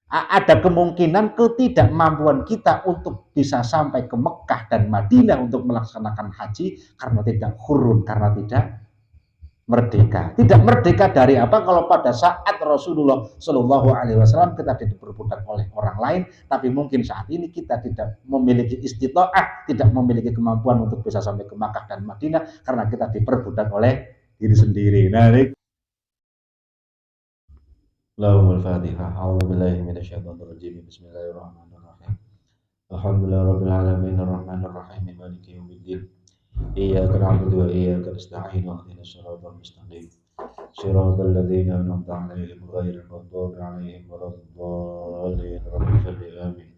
ada kemungkinan ketidakmampuan kita untuk bisa sampai ke Mekah dan Madinah untuk melaksanakan haji karena tidak hurun, karena tidak merdeka. Tidak merdeka dari apa? Kalau pada saat Rasulullah Shallallahu Alaihi Wasallam kita diperbudak oleh orang lain, tapi mungkin saat ini kita tidak memiliki istita'ah, tidak memiliki kemampuan untuk bisa sampai ke Makkah dan Madinah karena kita diperbudak oleh diri sendiri. Nah, Lahumul Fatihah. A'udzubillahi minasyaitonirrajim. Bismillahirrahmanirrahim. Alhamdulillahirabbil alamin arrahmanir rahim maliki yaumiddin. Iyyaka na'budu wa iyyaka nasta'in ihdinas siratal mustaqim. Shiratal ladzina an'amta 'alaihim ghairil maghdubi 'alaihim waladdallin. Amin.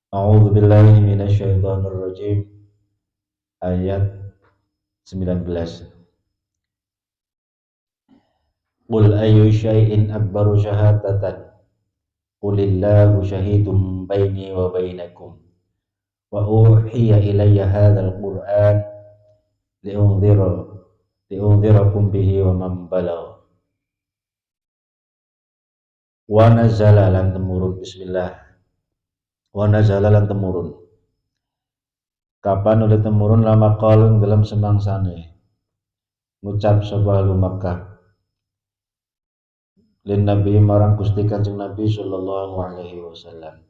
A'udzubillahi minasyaitonirrajim. Ayat 19. Qul ayyu syai'in akbaru syahadatan Qulillahu syahidum baini wa bainakum wa uhiya ilayya hadzal qur'an liunzirakum bihi wa man balagha wa nazala lan temurun. Bismillah. Wa nazala lan temurun. Kapan oleh temurun? Lama qalun dalam semangsane ngucap sapa ahli Makkah lin nabi marang Gusti Kanjeng Nabi sallallahu alaihi wasallam,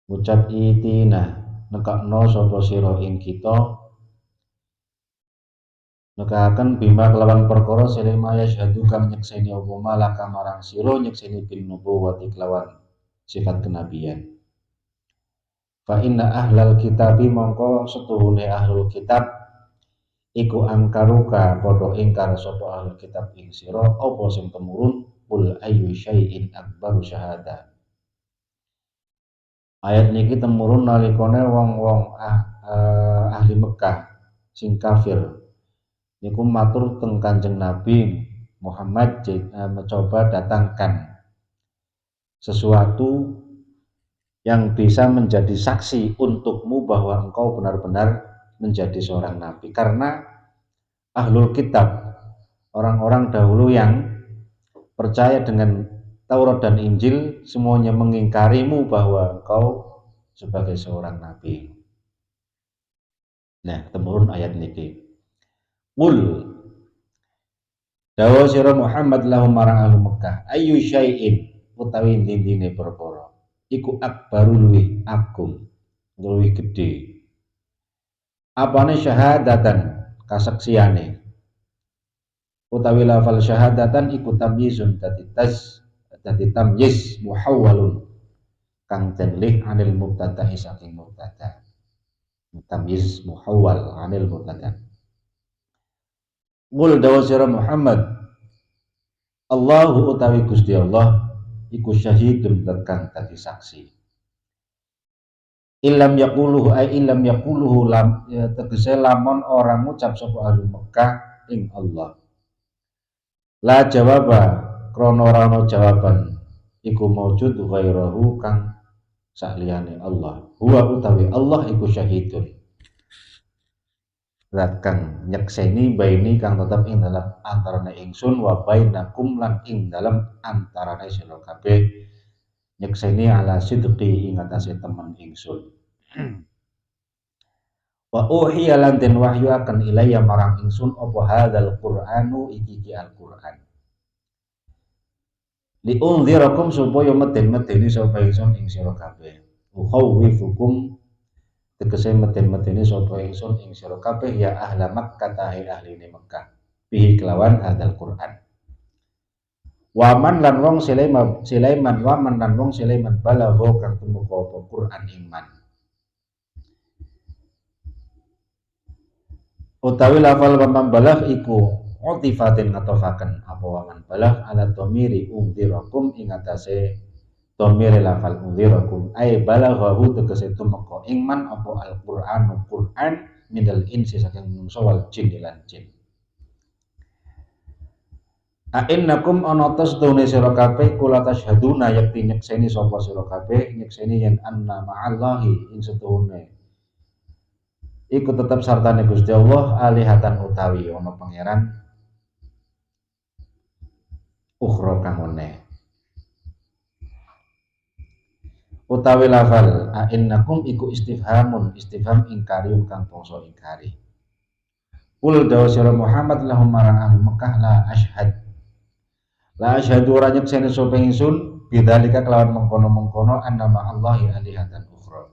ngucap itina nekakno sapa sira ing kita, nekaken bima kelawan perkara selema yashhadu kang nyekseni apa malaka marang sira nyekseni bin nubuwati kelawan sifat kenabian. Fa inna ahlal kitabi mongko setuhune ahlul kitab iku angkaruka padha ingkar sapa ahlul kitab ing sira apa sing temurun. Qul ayyu syai'in akbaru syahada. Ayat niki temurun nalikane wong-wong ahli Mekah sing kafir niku matur teng Kanjeng Nabi Muhammad, mencoba datangkan sesuatu yang bisa menjadi saksi untukmu bahwa engkau benar-benar menjadi seorang nabi. Karena ahlul kitab, orang-orang dahulu yang percaya dengan Taurat dan Injil, semuanya mengingkarimu bahwa engkau sebagai seorang nabi. Nah, temurun ayat niki. Qul dawa sira Muhammad lahum marang ahli Mekah, ayyu syai'in utawi dindine perkara iku akbaru luwih agung, luwih gedhe. Apane syahadatan kasaksiane, utawi lafal syahadatan iku tamyizun dadi tamyiz muhawwalun kang tenlih anil mubtada saking mubtada. Tamyiz muhawwal anil mubtada. Qul dawa sira Muhammad, Allahu utawi Gusti Allah iku syahidun kang dadi saksi. Ilam yaquluhu ay ilam yaquluhu lam, ya, tegese lamun orang ngucap sapa ahli Mekah ing Allah. La jawaba krana ora ana jawaban iku maujud ghairahu kang sakliyane Allah. Huwa utawi Allah iku syahidun. Zat kang nyekseni baini kang tetep ing dalam antarane ingsun wa bainakum lan ing dalam antarane sira kabeh nyekseni ala sidqi ing atase temen ingsun. Wa uhiya lan den wahyu akan ilayya marang ingsun apa hadzal qur'anu iki Al-Qur'an. Li unzirakum supaya meden-medeni sapa ingsun ing sira kabeh. Ukhawwifukum tegese meden-medeni sapa ingsun ing sira kabeh ya ahla Makkah ahli Mekah. Bihi kelawan hadzal Qur'an. Waman lan wong Sulaiman waman lan wong Sulaiman balagho kang tumeka apa Qur'an iman. Utawi lafal waman balag iku utifatin ngatofaken apa waman balag ala dhamiri unzirakum ing atase dhamir lafal unzirakum ay balaghahu tegese tumeka iman apa Al-Qur'an Qur'an minal insi saking manungsa wal jin lan jin. A'innakum ana tasdune sira kabeh kula tasyhaduna yakti nyekseni sapa sira kabeh nyekseni yen anna ma'allahi ing setuhune iku tetep sartane Gusti Allah alihatan utawi ana pangeran ukhra kang meneh. Utawi lafal innakum iku istifham ingkarium kang bangsa ingkari. Qul dawu sira Muhammad lahum marang ahli Mekah la asyhadu ora nyekseni sapa ingsun bidzalika kelawan mengkono-mengkono annama Allahi alihatan ukhra.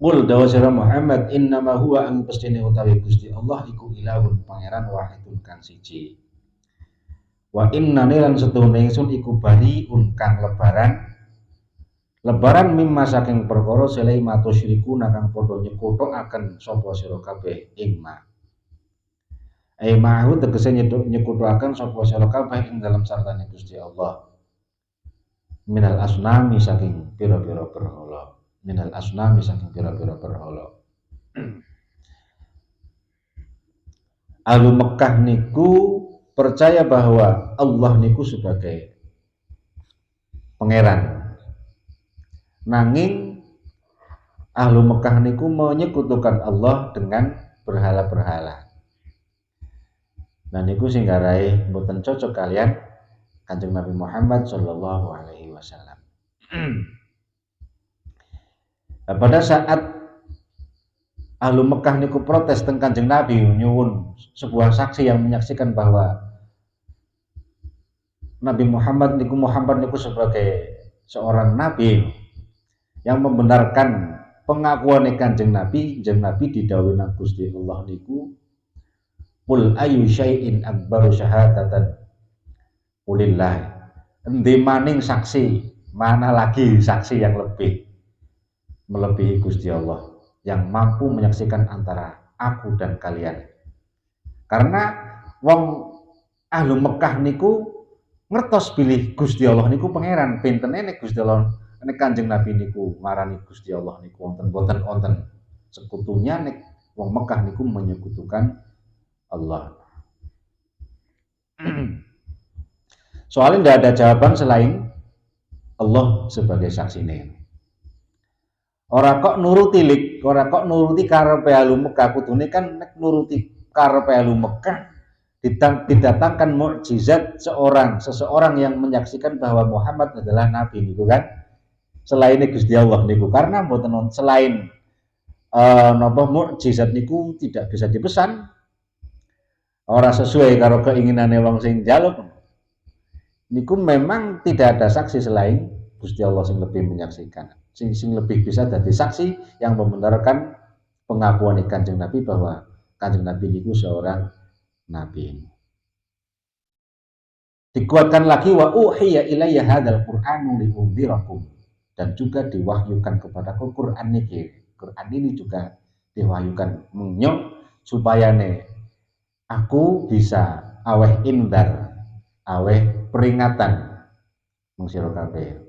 Qul dawu sira Muhammad innama huwa ang pestine utawi Gusti Allah iku ilahun pangeran wahidun kang siji. Wa innani lan setuhune ingsun iku bariun kang lebaran mimma saking perkara selai matus syiriku kang padha nyekutukaken sapa sira kabeh ing ma. Ma'hu tegese nyekutukaken sapa sira kabeh ing dalam sartane Gusti Allah. Minal asnami saking pira-pira berhala. Minal asnami saking pira-pira berhala. Ahlu Mekah niku percaya bahwa Allah niku sebagai pangeran. Nanging ahlu Mekah niku menyekutukan Allah dengan berhala-berhala. Nah niku sing garai mboten cocok kalian Kanjeng Nabi Muhammad sallallahu alaihi wasallam. Nah, pada saat ahlu Mekah niku protes teng Kanjeng Nabi nyuwun sebuah saksi yang menyaksikan bahwa Nabi Muhammad niku sebagai seorang nabi yang membenarkan pengakuan Kanjeng Nabi didhawuhi nang Gusti Allah niku qul ayu syai'in akbaru syahadatan qulillah. Endi maning saksi, mana lagi saksi yang melebihi Gusti Allah yang mampu menyaksikan antara aku dan kalian. Karena wong ahlu Mekah niku ngertos bilih Gusti Allah niku pangeran, bentene nek Gusti Allah nek Kanjeng Nabi niku ngarani Gusti Allah niku wonten sekutunya nek wong Mekah niku menyekutukan Allah. Soalnya tidak ada jawaban selain Allah sebagai saksine. Ora kok nuruti karepe ahlu Mekah, kudune kan nek nuruti karepe ahlu Mekah didatangkan mukjizat seseorang yang menyaksikan bahwa Muhammad adalah nabi niku kan. Selain Gusti Allah niku karena mboten selain napa mukjizat niku tidak bisa dipesan, ora sesuai karo keinginane wong sing njaluk niku memang tidak ada saksi selain Gusti Allah sing lebih menyaksikan, sing lebih bisa jadi saksi yang membenarkan pengakuan Kanjeng Nabi bahwa Kanjeng Nabi niku seorang nabi. Dikuatkan lagi wa uhiya ilayya hadzal qur'anu liundzirakum, dan juga diwahyukan kepadaku Quran ini juga diwahyukan menyok supaya aku bisa aweh indar, aweh peringatan mungsira kabeh.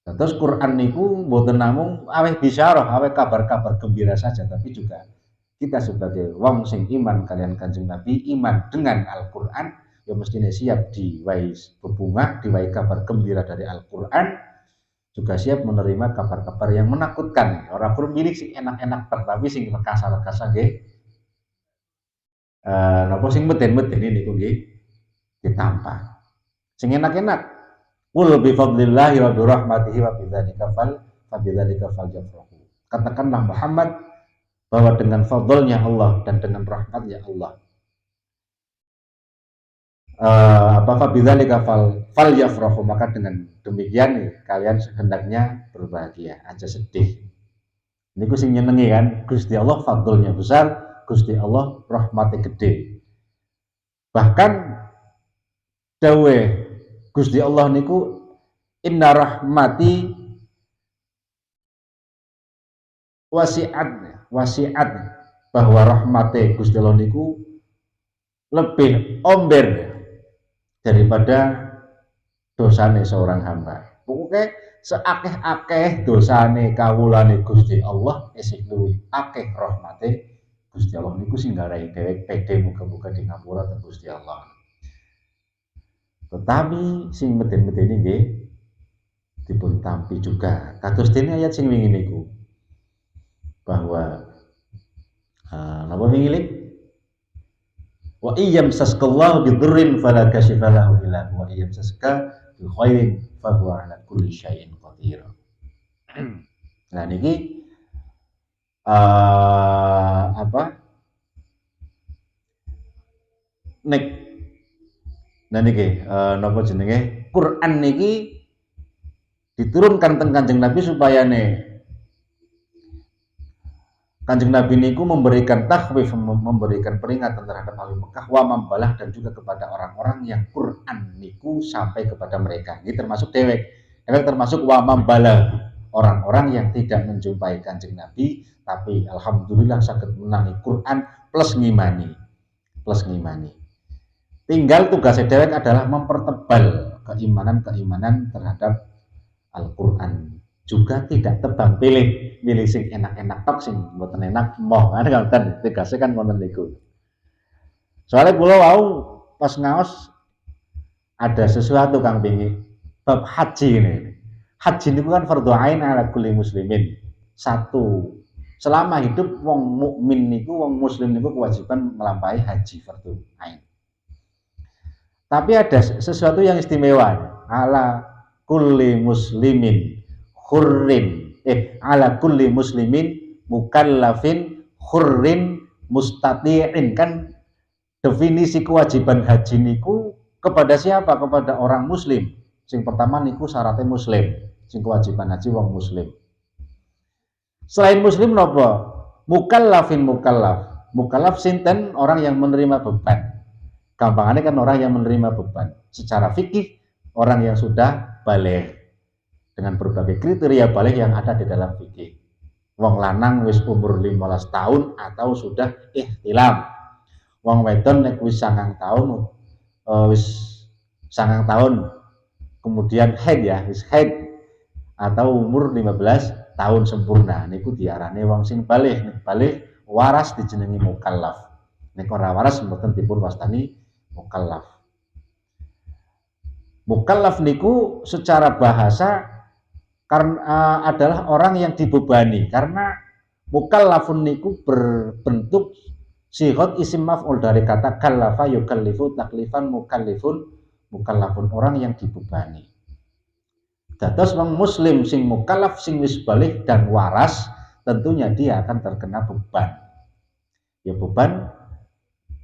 Terus Quran niku mboten namung aweh bisyarah, aweh kabar-kabar gembira saja, tapi juga kita sebagai wong sing iman kalian Kanjeng Nabi, iman dengan Al-Qur'an, ya mestinya siap diwai bebungah, diwai kabar gembira dari Al-Qur'an, juga siap menerima kabar-kabar yang menakutkan. Orang pun milik sing enak-enak tapi sing rekasa-rekasa nggih napa sing meden-meden niku nggih ditampa. Sing enak-enak qul bi fadlillahi wa bi rahmatihi wa bidzalika falyafrahu. Katakanlah Muhammad bahwa dengan fadlnya Allah dan dengan rahmatnya Allah bidzalika falyafrahu, maka dengan demikian kalian hendaknya berbahagia, aja sedih. Niku sing nyenengi kan Gusti Allah fadlnya besar, Gusti Allah rahmatnya gede. Bahkan dawe Gusti Allah niku inna rahmati wasi'at, bahwa rahmate Gusti Allah niku lebih omber daripada dosane seorang hamba. Pokoknya seakeh-akeh dosane kawulane Gusti Allah isih luwih akeh rahmate Gusti Allah niku sing garai dhewek pede muga-muga di ngapura ten Gusti Allah. Tetapi sing meden-medeni nggih dipun tampi juga. Kados dene ayat sing wingi niku bahwa napa wingi Wa iyyam saskallahu bidurrin fala kashifa lahu illa huwa iyyam saska bi khairin fa huwa ala kulli syai'in qadir. Nah niki apa nek nah niki napa jenenge Quran niki diturunkan teng Kanjeng Nabi supaya Kanjeng Nabi niku memberikan takhwif, memberikan peringatan terhadap ahli Mekah wa mambalah dan juga kepada orang-orang yang Quran niku sampai kepada mereka. Ini termasuk dewek termasuk wa mambalah, orang-orang yang tidak menjumpai Kanjeng Nabi tapi alhamdulillah saged menangi Quran plus ngimani. Tinggal tugasnya dewek adalah mempertebal keimanan terhadap Al-Quran. Juga tidak tebang pilih sing enak-enak tok sing mboten enak moh kan ngoten tegese kan ngoten niku. Soalnya kula wau pas ngaos ada sesuatu Kang Bingi bab haji ini. Haji niku kan fardhu ain ala kulli muslimin. Satu, selama hidup wong mukmin niku wong muslim niku kewajiban melampaui haji fardhu ain. Tapi ada sesuatu yang istimewa ala kulli muslimin khurrin ala kulli muslimin mukallafin khurrin mustati'in. Kan definisi kewajiban haji niku kepada siapa? Kepada orang muslim. Sing pertama niku syaratnya muslim. Sing kewajiban haji wong muslim. Selain muslim napa? Mukallafin mukallaf. Mukallaf sinten? Orang yang menerima beban. Gampangannya kan orang yang menerima beban. Secara fikih orang yang sudah baligh dengan berbagai kriteria balik yang ada di dalam fikih. Wong lanang wis umur 15 tahun atau sudah ihtilam. Wong wedon nek wis 9 tahun kemudian haid ya, wis haid atau umur 15 tahun sempurna niku diarani wong sing baligh. Nek baligh waras dijenengi mukallaf. Nek ora waras mboten dipun wastani mukallaf. Mukallaf niku secara bahasa karena adalah orang yang dibebani, karena mukallafun niku berbentuk sighot isim maf'ul dari kata kallafa yukallifu taklifan mukallafun orang yang dibebani. Dados wong muslim sing mukallaf sing wis baligh dan waras tentunya dia akan terkena beban. Ya beban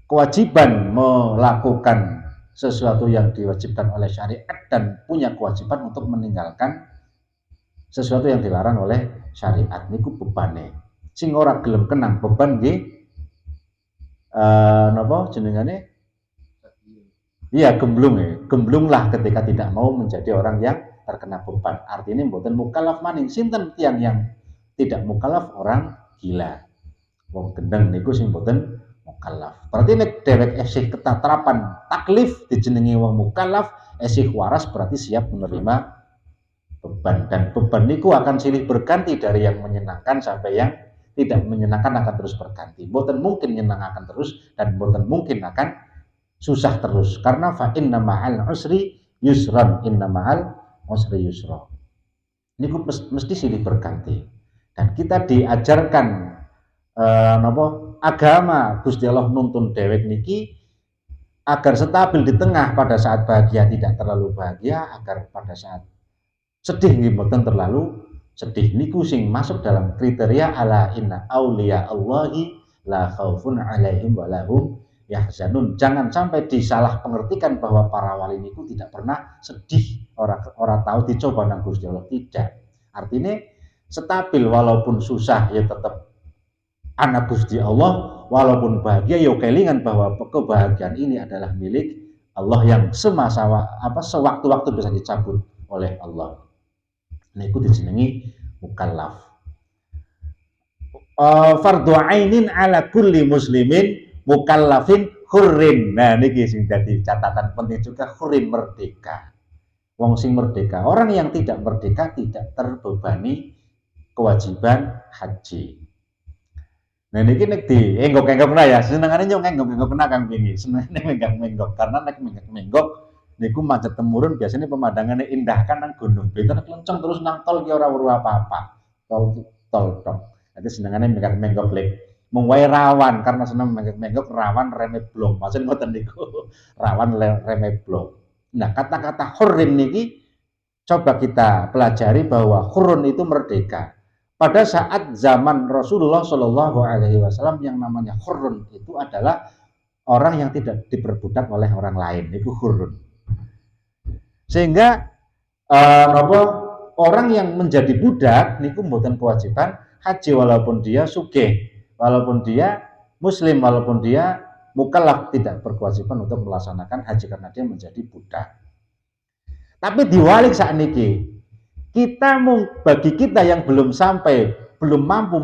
kewajiban melakukan sesuatu yang diwajibkan oleh syariat dan punya kewajiban untuk meninggalkan sesuatu yang dilarang oleh syariat niku bebane. Sing ora gelem kenang beban nggih napa jenengane? Iya, gemblunglah ketika tidak mau menjadi orang yang terkena beban. Artinya mboten mukallaf maning. Sinten tiyang yang tidak mukallaf? Orang gila. Wong gendeng niku sing mboten mukallaf. Berarti nek dhewek esih ketatrapan taklif dijenengi wong mukallaf, esih waras berarti siap menerima beban, dan beban niku akan silih berganti dari yang menyenangkan sampai yang tidak menyenangkan akan terus berganti. Mboten mungkin menyenangkan terus dan mboten mungkin akan susah terus, karena fa inna ma'al usri yusran, inna ma'al usri yusra. Niku mesti silih berganti. Dan kita diajarkan agama Gusti Allah nuntun dewek niki agar stabil di tengah, pada saat bahagia tidak terlalu bahagia, agar pada saat sedih nggih mboten terlalu sedih. Niku sing masuk dalam kriteria ala inna auliya Allahi la khaufun alaihim wa lahum yahzanun. Jangan sampai disalah pengertikan bahwa para wali niku tidak pernah sedih, orang tahu dicoba nang Gusti Allah, tidak. Artinya stabil, walaupun susah ya tetap anak Gusti Allah, walaupun bahagia ya kelingan bahwa kebahagiaan ini adalah milik Allah yang sewaktu-waktu bisa dicabut oleh Allah. Niku dijenengi mukallaf. Fardhu ainin ala kulli muslimin mukallafin khurrin. Nah niki sing dadi catatan penting juga, khurrin, merdeka. Wong sing merdeka, orang yang tidak merdeka tidak terbebani kewajiban haji. Nah niki nek dienggok-enggokna ya, senengane yo enggok-enggokna Kang Bingi. Senengane enggok-enggok karena nek enggok niku macet temurun, biasanya pemandangannya indah kan nang gunung. Beda nek lenceng terus nang tol ki ora weruh apa-apa. Tol tok. Nanti senengane menggok lek Mengwae rawan karena seneng menggok rawan remeblong. Maksud ngoten niku. Rawan remeblong. Nah, kata-kata hurrin niki coba kita pelajari bahwa hurun itu merdeka. Pada saat zaman Rasulullah Shallallahu Alaihi Wasallam yang namanya hurun itu adalah orang yang tidak diperbudak oleh orang lain, itu hurun. Sehingga orang yang menjadi budak niku mboten kewajiban haji walaupun dia sugih, walaupun dia muslim, walaupun dia mukallaf, tidak berkewajiban untuk melaksanakan haji karena dia menjadi budak. Tapi diwalik saat niki, bagi kita yang belum mampu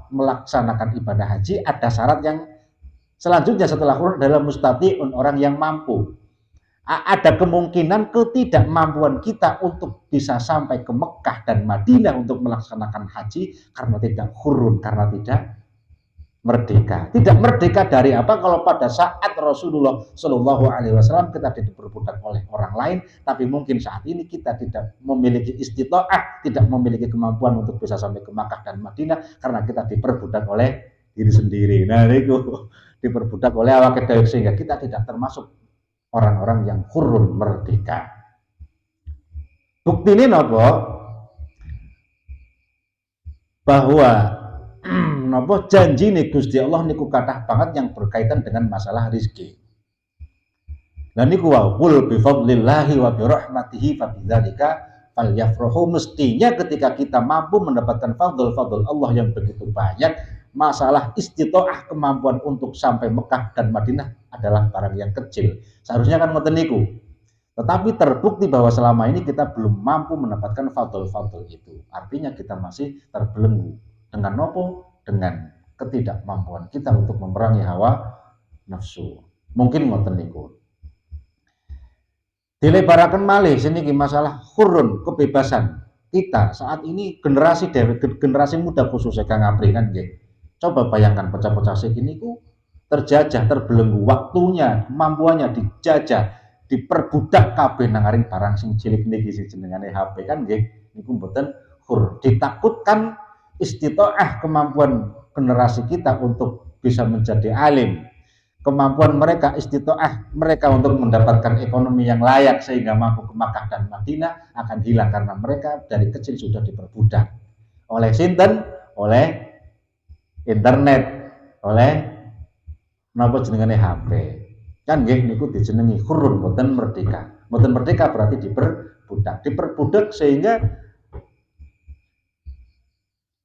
melaksanakan ibadah haji, ada syarat yang selanjutnya setelah hurun adalah mustati'un, orang yang mampu. Ada kemungkinan ketidakmampuan kita untuk bisa sampai ke Mekah dan Madinah untuk melaksanakan haji karena tidak hurun, karena tidak merdeka. Tidak merdeka dari apa? Kalau pada saat Rasulullah Shallallahu Alaihi Wasallam kita diperbudak oleh orang lain, tapi mungkin saat ini kita tidak memiliki istita'ah, tidak memiliki kemampuan untuk bisa sampai ke Makkah dan Madinah karena kita diperbudak oleh diri sendiri. Nah, itu diperbudak oleh awak dhewe sehingga kita tidak termasuk orang-orang yang hurun, merdeka. Bukti ini nopo bahwa nopo janji nih Gusti Allah niku kathah banget yang berkaitan dengan masalah rizki. Dan niku wa qul bi fadlillahi wa bi rahmatihi fa bidzalika falyafrahu. Mestinya ketika kita mampu mendapatkan fadl Allah yang begitu banyak, masalah istita'ah, kemampuan untuk sampai Mekah dan Madinah adalah barang yang kecil. Seharusnya kan ngoten niku. Tetapi terbukti bahwa selama ini kita belum mampu mendapatkan fadl itu. Artinya kita masih terbelenggu dengan nopo? Dengan ketidakmampuan kita untuk memerangi hawa nafsu. Mungkin ngoten niku. Dilebaraken malih seniki masalah hurun, kebebasan kita saat ini, generasi muda khususnya Kang Apri kan nggih. Coba bayangkan pecah-pecah segini ku terjajah, terbelenggu, waktunya, kemampuannya dijajah, diperbudak kabeh nangaring barang sing cilik niki sing jenengane HP kan nggih. Niku mboten hur. Ditakutkan istita'ah, kemampuan generasi kita untuk bisa menjadi alim, kemampuan mereka istita'ah mereka untuk mendapatkan ekonomi yang layak sehingga mampu ke Makkah dan Madinah akan hilang karena mereka dari kecil sudah diperbudak oleh sinten, oleh internet, oleh napa jenengane HP. Kan nggih niku dijenengi hurun, mboten merdeka. Mboten merdeka berarti diperbudak sehingga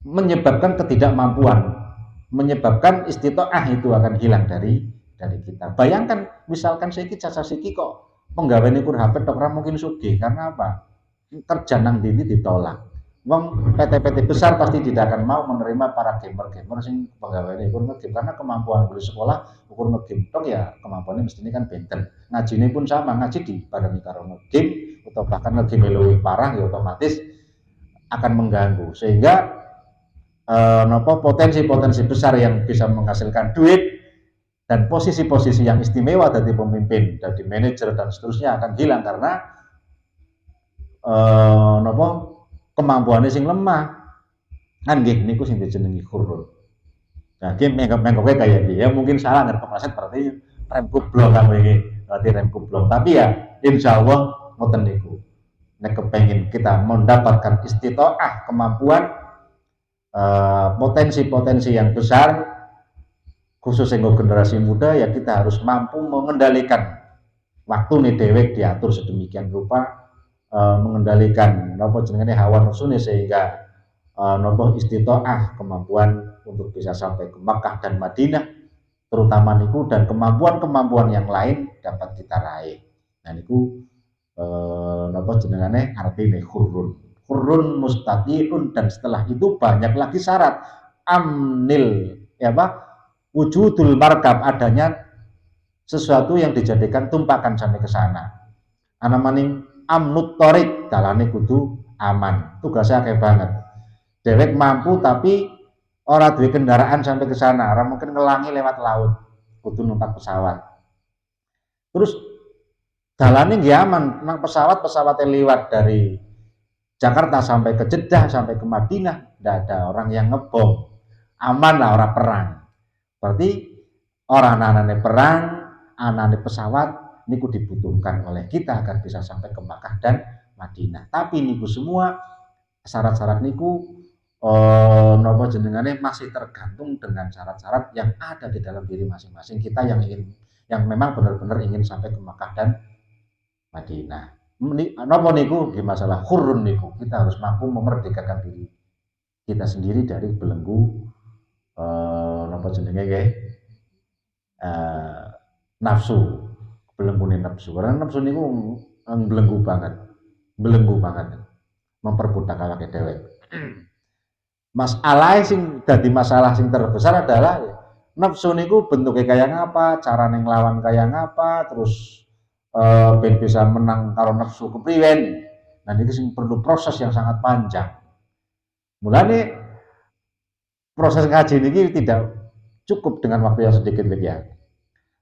menyebabkan ketidakmampuan, menyebabkan istita'ah itu akan hilang dari kita. Bayangkan misalkan saiki caca siki kok penggaweane kur HP tok ora mungkin sugih karena apa? Kerja nang dindi ditolak. Wong PT-PT besar pasti tidak akan mau menerima para gamer sing penggaweane kur ngegame karena kemampuan beli sekolah ukur ngegame tok ya kemampuannya mestine kan benten. Ngajine pun sama, ngaji dibarengi karo ngegame atau bahkan ngegame luwih parah ya otomatis akan mengganggu sehingga potensi besar yang bisa menghasilkan duit dan posisi-posisi yang istimewa dari pemimpin, dari manajer dan seterusnya akan hilang karena kemampuannya sing lemah. Kan nggih niku sing dijenengi hurun. Nah, iki mengko-mengkoke kayak iki ya mungkin salah ngerti konsep berarti rem kublok kamu ini. Berarti rem kublok. Tapi ya insyaallah ngoten niku. Nek kepengin kita mendapatkan istita'ah, kemampuan potensi-potensi yang besar khususnya generasi muda ya kita harus mampu mengendalikan waktu nih dewek diatur sedemikian rupa, mengendalikan nopo jenenge hawa nafsu sehingga nopo istita'ah, kemampuan untuk bisa sampai ke Makkah dan Madinah terutama niku dan kemampuan-kemampuan yang lain dapat kita raih. Nah niku nopo jenengane artine hurun mustati'un dan setelah itu banyak lagi syarat amnil ya apa wujudul markab, adanya sesuatu yang dijadikan tumpakan sampai ke sana. Ana maning amnut torik, dalane kudu aman. Tugasnya kayak banget. Dewek mampu tapi ora duwe kendaraan sampai ke sana, ora mungkin ngelangi lewat laut, kudu numpak pesawat. Terus dalane nggih aman, nang pesawatnya lewat dari Jakarta sampai ke Jeddah, sampai ke Madinah, tidak ada orang yang ngebom, aman lah, orang perang. Berarti orang anane perang, anane pesawat niku dibutuhkan oleh kita agar bisa sampai ke Makkah dan Madinah. Tapi niku semua syarat-syarat niku napa jenengane masih tergantung dengan syarat-syarat yang ada di dalam diri masing-masing kita yang memang benar-benar ingin sampai ke Makkah dan Madinah. Napa niku di masalah khurun niku kita harus mampu memerdekakan diri kita sendiri dari belenggu napa jenenge nggih nafsu, belenggu nafsu. Karena nafsu niku belenggu banget, memperbudak awake dhewe. Masalah sing terbesar adalah nafsu niku bentuknya kayak ngapa, cara nglawan kayak ngapa, terus ben bisa menang karo nafsu kepriwen. Nah itu sing perlu proses yang sangat panjang. Mulane proses ngaji niki tidak cukup dengan waktu yang sedikit ya.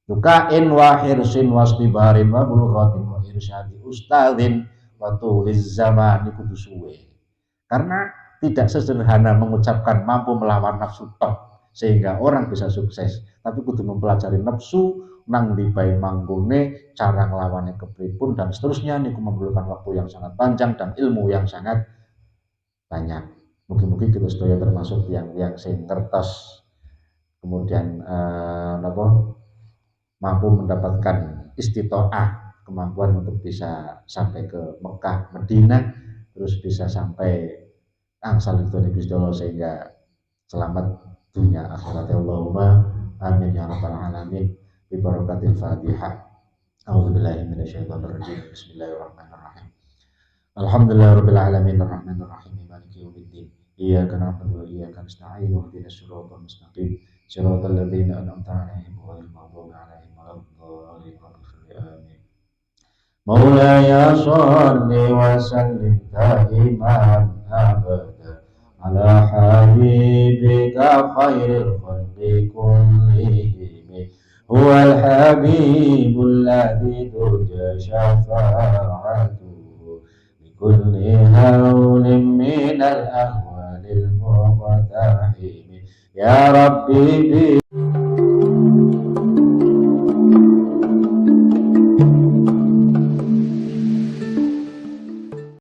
Dukain wa hirsin wastibarin wa bulghatin wa irsyadi ustadzin wa tuliz zaman niku suwe. Karena tidak sesederhana mengucapkan mampu melawan nafsu tok sehingga orang bisa sukses, tapi kudu mempelajari nafsu nang di bae manggone, cara nglawane kepripun dan seterusnya niku memerlukan waktu yang sangat panjang dan ilmu yang sangat banyak. Mungkin kita sedaya termasuk yang sing ngertos kemudian mampu mendapatkan istitoah, kemampuan untuk bisa sampai ke Mekah, Madinah, terus bisa sampai angsal itu Gusti Allah sehingga selamat dunia akhirat. Allahumma amin ya rabbal alamin bi barakatil Fatihah. A'udzubillahi minasyaitonir rajim. Bismillahirrahmanirrahim. Alhamdulillahirabbil alamin arrahmanir rahim maliki yaumiddin. Iyyaka na'budu wa iyyaka nasta'in ihdinas siratal mustaqim siratal ladzina an'amta 'alaihim ghairil maghdubi 'alaihim waladdallin. Amin. Maulaya shalli wa sallim daiman abada ala habibika khairil khalqi kullihim huwal habibul ladzi turja syafa'atuhu bi kulli hawlin minal ahwalil muqtahim ya rabbi